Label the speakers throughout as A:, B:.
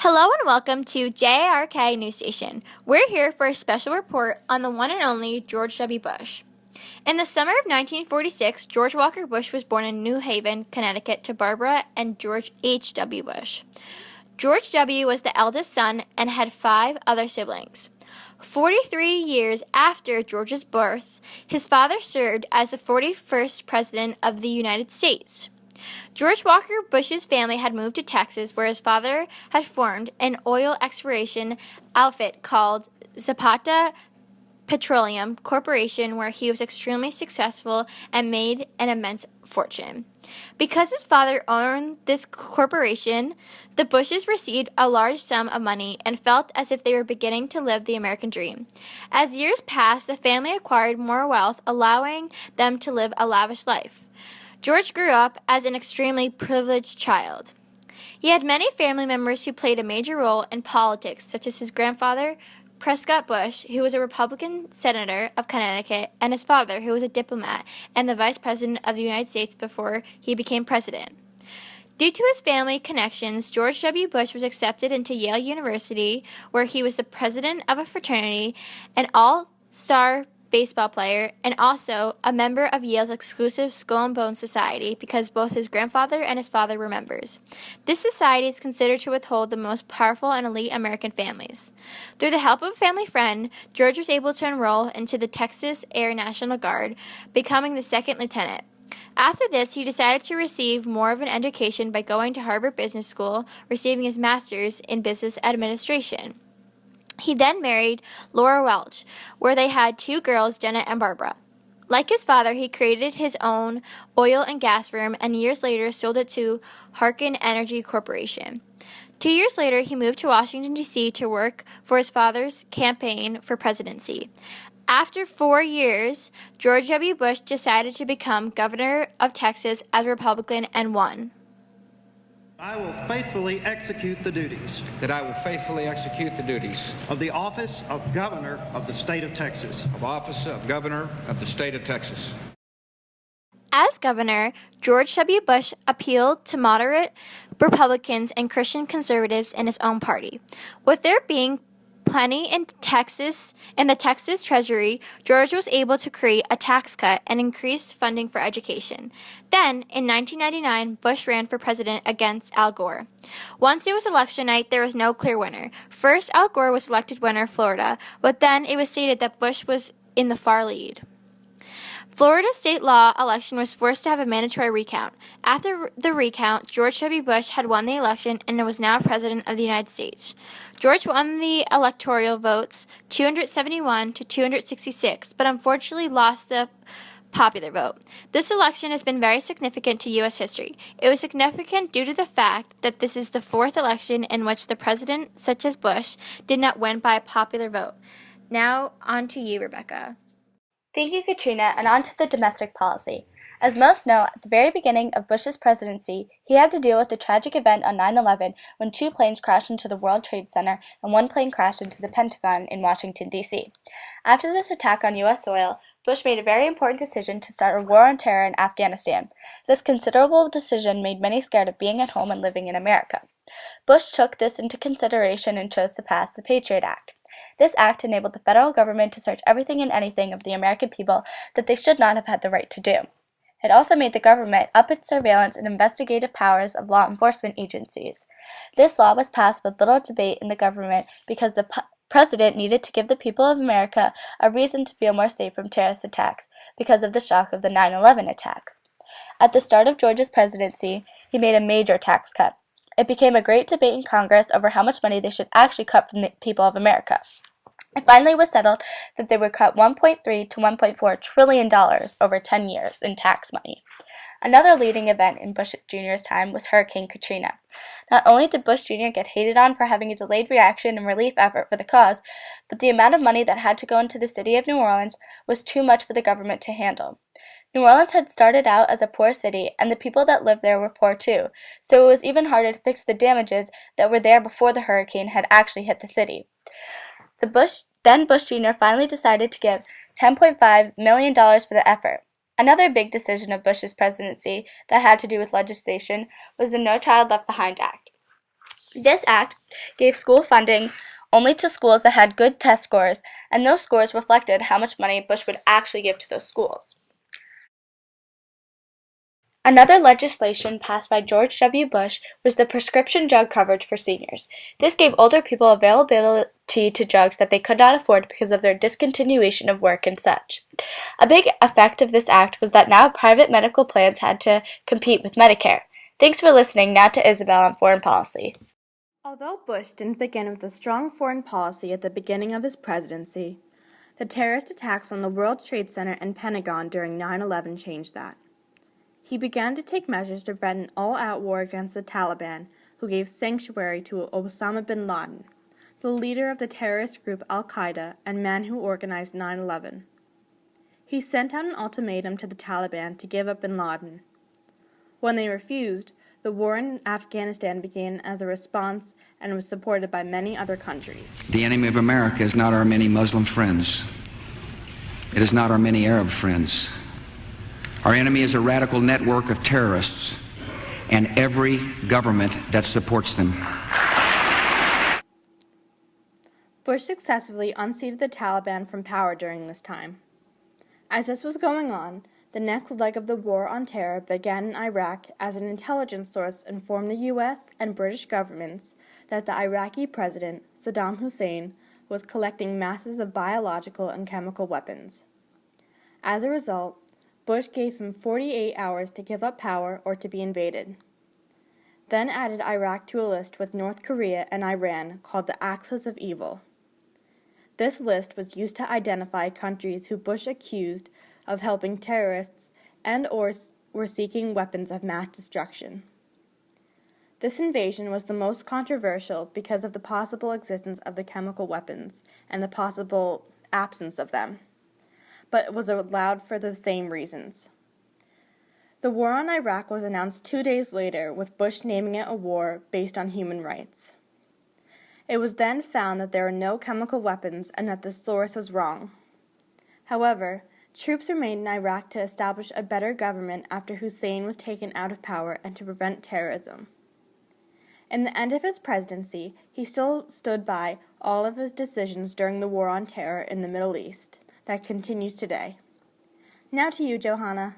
A: Hello and welcome to JIRK News Station. We're here for a special report on the one and only George W. Bush. In the summer of 1946, George Walker Bush was born in New Haven, Connecticut to Barbara and George H. W. Bush. George W. was the eldest son and had 5 other siblings. 43 years after George's birth, his father served as the 41st President of the United States. George Walker Bush's family had moved to Texas, where his father had formed an oil exploration outfit called Zapata Petroleum Corporation, where he was extremely successful and made an immense fortune. Because his father owned this corporation, the Bushes received a large sum of money and felt as if they were beginning to live the American dream. As years passed, the family acquired more wealth, allowing them to live a lavish life. George grew up as an extremely privileged child. He had many family members who played a major role in politics, such as his grandfather, Prescott Bush, who was a Republican senator of Connecticut, and his father, who was a diplomat and the vice president of the United States before he became president. Due to his family connections, George W. Bush was accepted into Yale University, where he was the president of a fraternity, an all-star baseball player, and also a member of Yale's exclusive Skull and Bones Society because both his grandfather and his father were members. This society is considered to withhold the most powerful and elite American families. Through the help of a family friend, George was able to enroll into the Texas Air National Guard, becoming the second lieutenant. After this, he decided to receive more of an education by going to Harvard Business School, receiving his master's in business administration. He then married Laura Welch, where they had 2 girls, Jenna and Barbara. Like his father, he created his own oil and gas firm and years later sold it to JIRK Energy Corporation. 2 years later, he moved to Washington, D.C. to work for his father's campaign for presidency. After 4 years, George W. Bush decided to become governor of Texas as a Republican and won.
B: I will faithfully execute the duties
C: that I will faithfully execute the duties
B: of the office of Governor of the State of Texas.
C: of the State of Texas.
A: As governor, George W. Bush appealed to moderate Republicans and Christian conservatives in his own party. With there being plenty in the Texas Treasury, George was able to create a tax cut and increase funding for education. Then, in 1999, Bush ran for president against Al Gore. Once it was election night, there was no clear winner. First, Al Gore was elected winner of Florida, but then it was stated that Bush was in the far lead. Florida state law election was forced to have a mandatory recount. After the recount, George W. Bush had won the election and was now president of the United States. George won the electoral votes 271 to 266, but unfortunately lost the popular vote. This election has been very significant to U.S. history. It was significant due to the fact that this is the 4th election in which the president, such as Bush, did not win by a popular vote. Now, on to you, Rebecca.
D: Thank you, Katrina, and on to the domestic policy. As most know, at the very beginning of Bush's presidency, he had to deal with the tragic event on 9/11 when 2 planes crashed into the World Trade Center and 1 plane crashed into the Pentagon in Washington, D.C. After this attack on U.S. soil, Bush made a very important decision to start a war on terror in Afghanistan. This considerable decision made many scared of being at home and living in America. Bush took this into consideration and chose to pass the Patriot Act. This act enabled the federal government to search everything and anything of the American people that they should not have had the right to do. It also made the government up its surveillance and investigative powers of law enforcement agencies. This law was passed with little debate in the government because the president needed to give the people of America a reason to feel more safe from terrorist attacks because of the shock of the 9/11 attacks. At the start of George's presidency, he made a major tax cut. It became a great debate in Congress over how much money they should actually cut from the people of America. It finally was settled that they would cut $1.3 to $1.4 trillion over 10 years in tax money. Another leading event in Bush Jr.'s time was Hurricane Katrina. Not only did Bush Jr. get hated on for having a delayed reaction and relief effort for the cause, but the amount of money that had to go into the city of New Orleans was too much for the government to handle. New Orleans had started out as a poor city, and the people that lived there were poor too, so it was even harder to fix the damages that were there before the hurricane had actually hit the city. Bush Jr. finally decided to give $10.5 million for the effort. Another big decision of Bush's presidency that had to do with legislation was the No Child Left Behind Act. This act gave school funding only to schools that had good test scores, and those scores reflected how much money Bush would actually give to those schools. Another legislation passed by George W. Bush was the prescription drug coverage for seniors. This gave older people availability to drugs that they could not afford because of their discontinuation of work and such. A big effect of this act was that now private medical plans had to compete with Medicare. Thanks for listening. Now to Isabel on foreign policy.
E: Although Bush didn't begin with a strong foreign policy at the beginning of his presidency, the terrorist attacks on the World Trade Center and Pentagon during 9/11 changed that. He began to take measures to prevent an all-out war against the Taliban, who gave sanctuary to Osama bin Laden, the leader of the terrorist group Al-Qaeda and man who organized 9/11. He sent out an ultimatum to the Taliban to give up bin Laden. When they refused, the war in Afghanistan began as a response and was supported by many other countries.
C: The enemy of America is not our many Muslim friends. It is not our many Arab friends. Our enemy is a radical network of terrorists and every government that supports them.
E: Bush successfully unseated the Taliban from power during this time. As this was going on, the next leg of the war on terror began in Iraq as an intelligence source informed the U.S. and British governments that the Iraqi president, Saddam Hussein, was collecting masses of biological and chemical weapons. As a result, Bush gave him 48 hours to give up power or to be invaded. Then added Iraq to a list with North Korea and Iran called the Axis of Evil. This list was used to identify countries who Bush accused of helping terrorists and or were seeking weapons of mass destruction. This invasion was the most controversial because of the possible existence of the chemical weapons and the possible absence of them, but it was allowed for the same reasons. The war on Iraq was announced 2 days later, with Bush naming it a war based on human rights. It was then found that there were no chemical weapons and that the source was wrong. However, troops remained in Iraq to establish a better government after Hussein was taken out of power and to prevent terrorism. In the end of his presidency, he still stood by all of his decisions during the war on terror in the Middle East that continues today. Now to you, Johanna.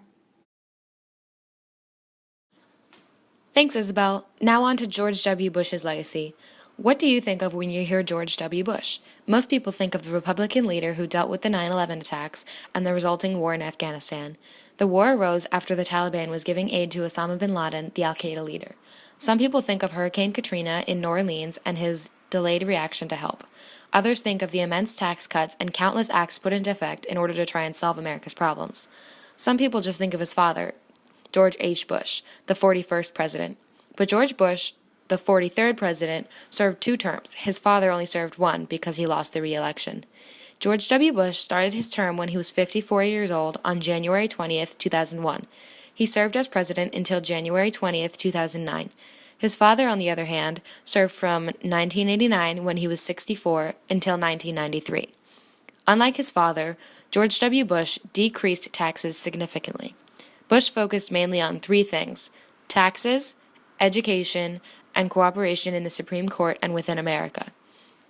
F: Thanks, Isabel. Now on to George W. Bush's legacy. What do you think of when you hear George W. Bush? Most people think of the Republican leader who dealt with the 9/11 attacks and the resulting war in Afghanistan. The war arose after the Taliban was giving aid to Osama bin Laden, the al-Qaeda leader. Some people think of Hurricane Katrina in New Orleans and his delayed reaction to help. Others think of the immense tax cuts and countless acts put into effect in order to try and solve America's problems. Some people just think of his father, George H. Bush, the 41st president. But George Bush, the 43rd president, served 2 terms. His father only served 1 because he lost the re-election. George W. Bush started his term when he was 54 years old on January 20th, 2001. He served as president until January 20th, 2009. His father, on the other hand, served from 1989, when he was 64, until 1993. Unlike his father, George W. Bush decreased taxes significantly. Bush focused mainly on 3 things: taxes, education, and cooperation in the Supreme Court and within America.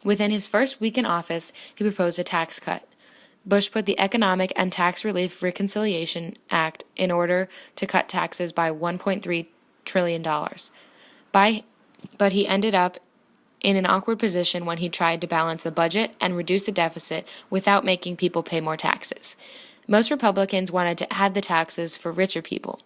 F: Within his first week in office, he proposed a tax cut. Bush put the Economic and Tax Relief Reconciliation Act in order to cut taxes by $1.3 trillion. But he ended up in an awkward position when he tried to balance the budget and reduce the deficit without making people pay more taxes. Most Republicans wanted to add the taxes for richer people.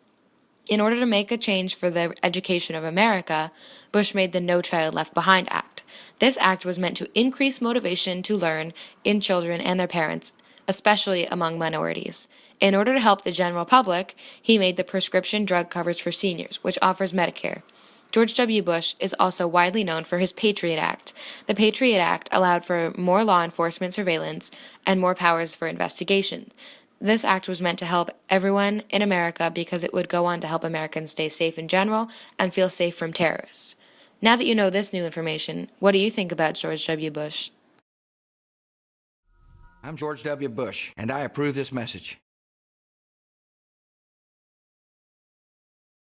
F: In order to make a change for the education of America, Bush made the No Child Left Behind Act. This act was meant to increase motivation to learn in children and their parents, especially among minorities. In order to help the general public, he made the prescription drug coverage for seniors, which offers Medicare. George W. Bush is also widely known for his Patriot Act. The Patriot Act allowed for more law enforcement surveillance and more powers for investigation. This act was meant to help everyone in America because it would go on to help Americans stay safe in general and feel safe from terrorists. Now that you know this new information, what do you think about George W. Bush?
C: I'm George W. Bush, and I approve this message.